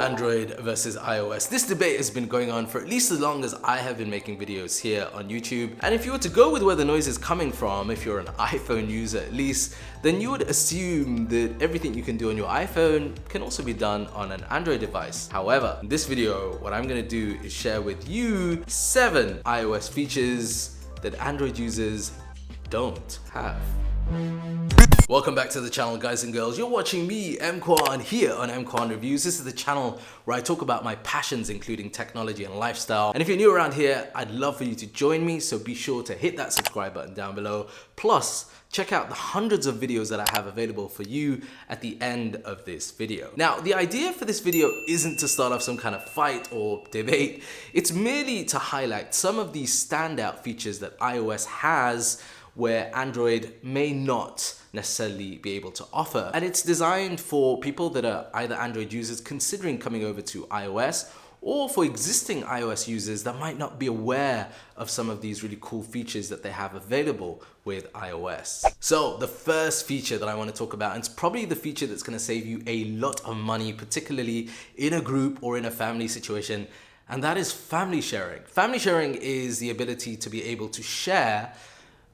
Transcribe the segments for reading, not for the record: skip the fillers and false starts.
Android versus iOS. This debate has been going on for at least as long as I have been making videos here on YouTube. And if you were to go with where the noise is coming from, if you're an iPhone user at least, then you would assume that everything you can do on your iPhone can also be done on an Android device. However, in this video, what I'm gonna do is share with you 7 iOS features that Android users don't have. Welcome back to the channel, guys and girls. You're watching me, EMKWAN, here on EMKWAN Reviews. This is the channel where I talk about my passions, including technology and lifestyle. And if you're new around here, I'd love for you to join me, so be sure to hit that subscribe button down below. Plus, check out the hundreds of videos that I have available for you at the end of this video. Now, the idea for this video isn't to start off some kind of fight or debate. It's merely to highlight some of these standout features that iOS has where Android may not necessarily be able to offer. And it's designed for people that are either Android users considering coming over to iOS, or for existing iOS users that might not be aware of some of these really cool features that they have available with iOS. So the first feature that I want to talk about, and it's probably the feature that's going to save you a lot of money, particularly in a group or in a family situation, and that is family sharing. Family sharing is the ability to be able to share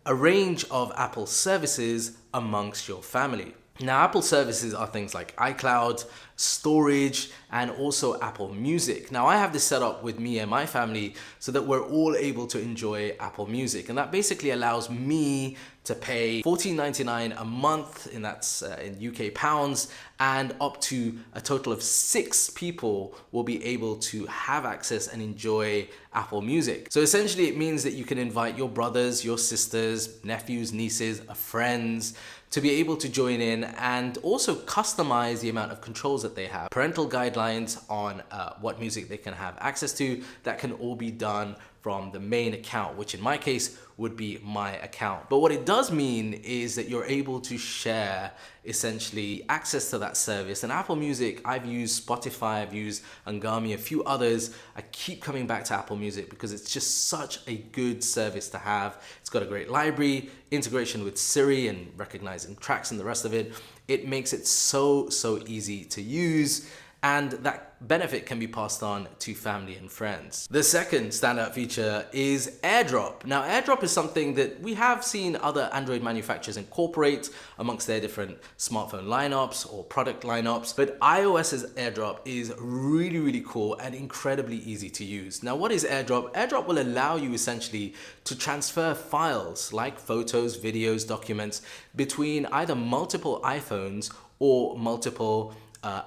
a range of Apple services amongst your family. Now, Apple services are things like iCloud, storage, and also Apple Music. Now, I have this set up with me and my family so that we're all able to enjoy Apple Music. And that basically allows me to pay $14.99 a month, and that's in UK pounds, and up to a total of 6 people will be able to have access and enjoy Apple Music. So essentially it means that you can invite your brothers, your sisters, nephews, nieces, friends to be able to join in and also customize the amount of controls that they have. Parental guidelines on what music they can have access to, that can all be done from the main account, which in my case would be my account. But what it does mean is that you're able to share essentially access to that service. And Apple Music, I've used Spotify, I've used Angami, a few others. I keep coming back to Apple Music because it's just such a good service to have. It's got a great library, integration with Siri and recognizing tracks and the rest of it. It makes it so easy to use, and that benefit can be passed on to family and friends. The second standout feature is AirDrop. Now, AirDrop is something that we have seen other Android manufacturers incorporate amongst their different smartphone lineups or product lineups, but iOS's AirDrop is really cool and incredibly easy to use. Now, what is AirDrop? AirDrop will allow you essentially to transfer files like photos, videos, documents between either multiple iPhones or multiple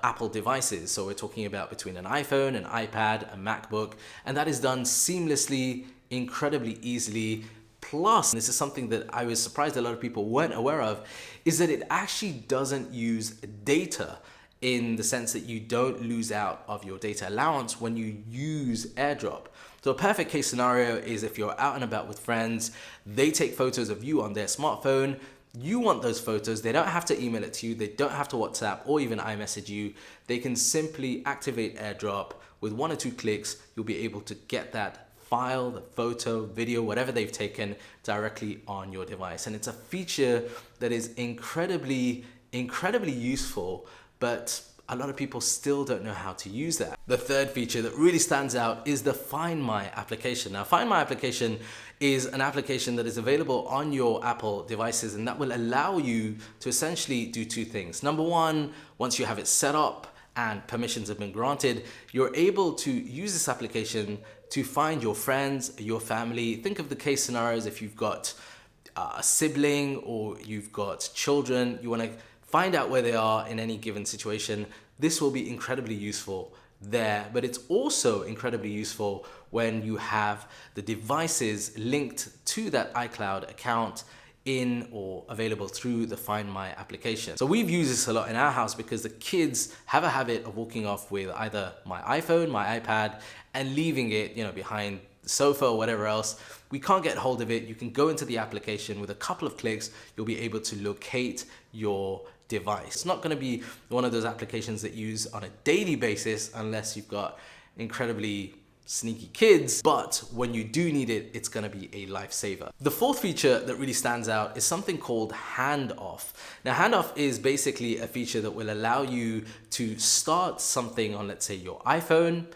Apple devices. So we're talking about between an iPhone, an iPad, a MacBook, and that is done seamlessly, incredibly easily. Plus, this is something that I was surprised a lot of people weren't aware of, is that it actually doesn't use data, in the sense that you don't lose out of your data allowance when you use AirDrop. So a perfect case scenario is if you're out and about with friends, they take photos of you on their smartphone, you want those photos, they don't have to email it to you, they don't have to WhatsApp or even iMessage you. They can simply activate AirDrop. With 1 or 2 clicks, you'll be able to get that file, the photo, video, whatever they've taken directly on your device. And it's a feature that is incredibly useful, but a lot of people still don't know how to use that. The third feature that really stands out is the Find My application. Now, Find My application is an application that is available on your Apple devices, and that will allow you to essentially do 2 things. Number one, once you have it set up and permissions have been granted, you're able to use this application to find your friends, your family. Think of the case scenarios if you've got a sibling or you've got children, you want to find out where they are in any given situation. This will be incredibly useful there, but it's also incredibly useful when you have the devices linked to that iCloud account in or available through the Find My application. So we've used this a lot in our house because the kids have a habit of walking off with either my iPhone, my iPad, and leaving it, behind the sofa or whatever else. We can't get hold of it. You can go into the application with a couple of clicks, you'll be able to locate your device. It's not going to be one of those applications that you use on a daily basis unless you've got incredibly sneaky kids, but when you do need it, it's gonna be a lifesaver. The fourth feature that really stands out is something called Handoff. Now, Handoff is basically a feature that will allow you to start something on, let's say, your iPhone,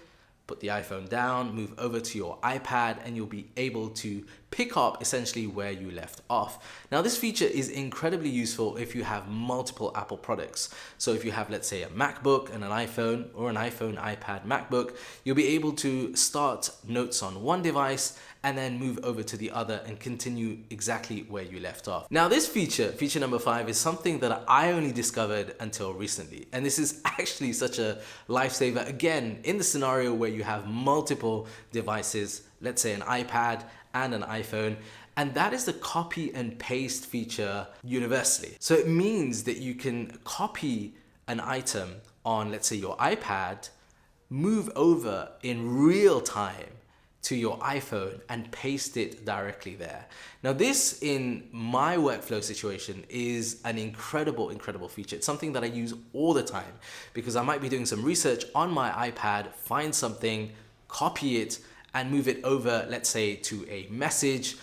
put the iPhone down, move over to your iPad, and you'll be able to pick up essentially where you left off. Now, this feature is incredibly useful if you have multiple Apple products. So if you have, let's say, a MacBook and an iPhone, or an iPhone, iPad, MacBook, you'll be able to start notes on one device and then move over to the other and continue exactly where you left off. Now, this feature number 5, is something that I only discovered until recently. And this is actually such a lifesaver, again, in the scenario where you have multiple devices, let's say an iPad and an iPhone, and that is the copy and paste feature universally. So it means that you can copy an item on, let's say, your iPad, move over in real time to your iPhone and paste it directly there. Now, this in my workflow situation is an incredible feature. It's something that I use all the time because I might be doing some research on my iPad, find something, copy it, and move it over, let's say, to a message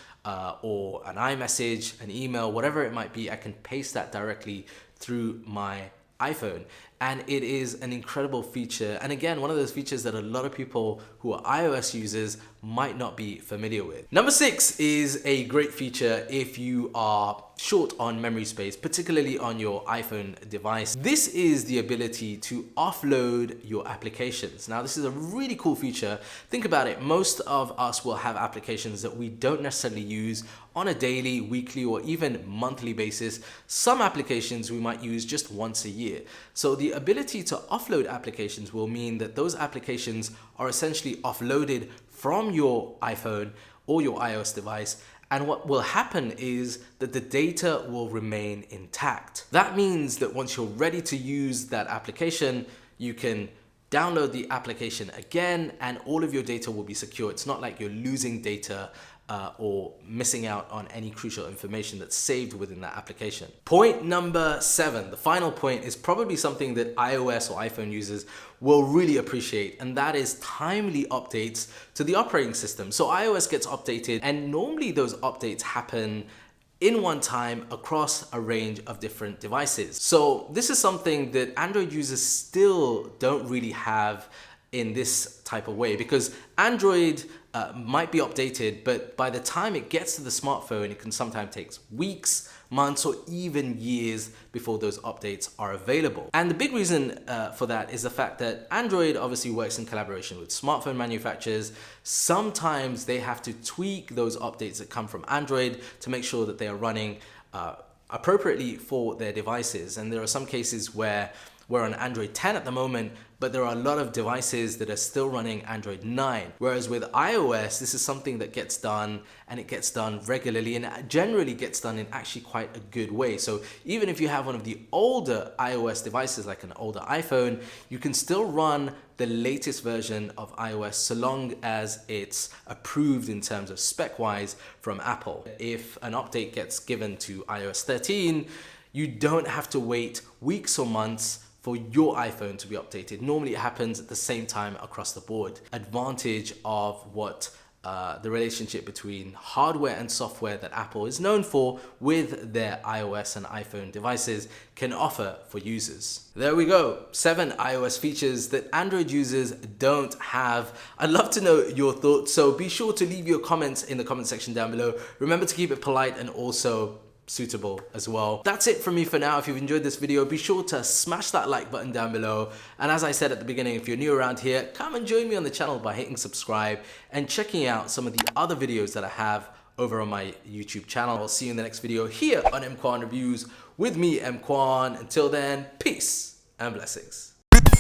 or an iMessage, an email, whatever it might be. I can paste that directly through my iPhone. And it is an incredible feature. And again, one of those features that a lot of people who are iOS users might not be familiar with. Number 6 is a great feature if you are short on memory space, particularly on your iPhone device. This is the ability to offload your applications. Now, this is a really cool feature. Think about it. Most of us will have applications that we don't necessarily use on a daily, weekly, or even monthly basis. Some applications we might use just once a year. So the ability to offload applications will mean that those applications are essentially offloaded from your iPhone or your iOS device, and what will happen is that the data will remain intact. That means that once you're ready to use that application, you can download the application again and all of your data will be secure. It's not like you're losing data or missing out on any crucial information that's saved within that application. Point number 7, the final point, is probably something that iOS or iPhone users will really appreciate, and that is timely updates to the operating system. So iOS gets updated, and normally those updates happen in one time across a range of different devices. So this is something that Android users still don't really have in this type of way, because Android might be updated, but by the time it gets to the smartphone, it can sometimes take weeks, months, or even years before those updates are available. And the big reason for that is the fact that Android obviously works in collaboration with smartphone manufacturers. Sometimes they have to tweak those updates that come from Android to make sure that they are running appropriately for their devices. And there are some cases where we're on Android 10 at the moment, but there are a lot of devices that are still running Android 9. Whereas with iOS, this is something that gets done, and it gets done regularly, and it generally gets done in actually quite a good way. So even if you have one of the older iOS devices, like an older iPhone, you can still run the latest version of iOS so long as it's approved in terms of spec-wise from Apple. If an update gets given to iOS 13, you don't have to wait weeks or months for your iPhone to be updated. Normally it happens at the same time across the board. Advantage of what the relationship between hardware and software that Apple is known for with their iOS and iPhone devices can offer for users. There we go, 7 iOS features that Android users don't have. I'd love to know your thoughts, so be sure to leave your comments in the comment section down below. Remember to keep it polite and also suitable as well. That's it from me for now. If you've enjoyed this video, be sure to smash that like button down below. And as I said at the beginning, if you're new around here, come and join me on the channel by hitting subscribe and checking out some of the other videos that I have over on my YouTube channel. I'll see you in the next video here on EMKWAN Reviews with me, EMKWAN. Until then, peace and blessings.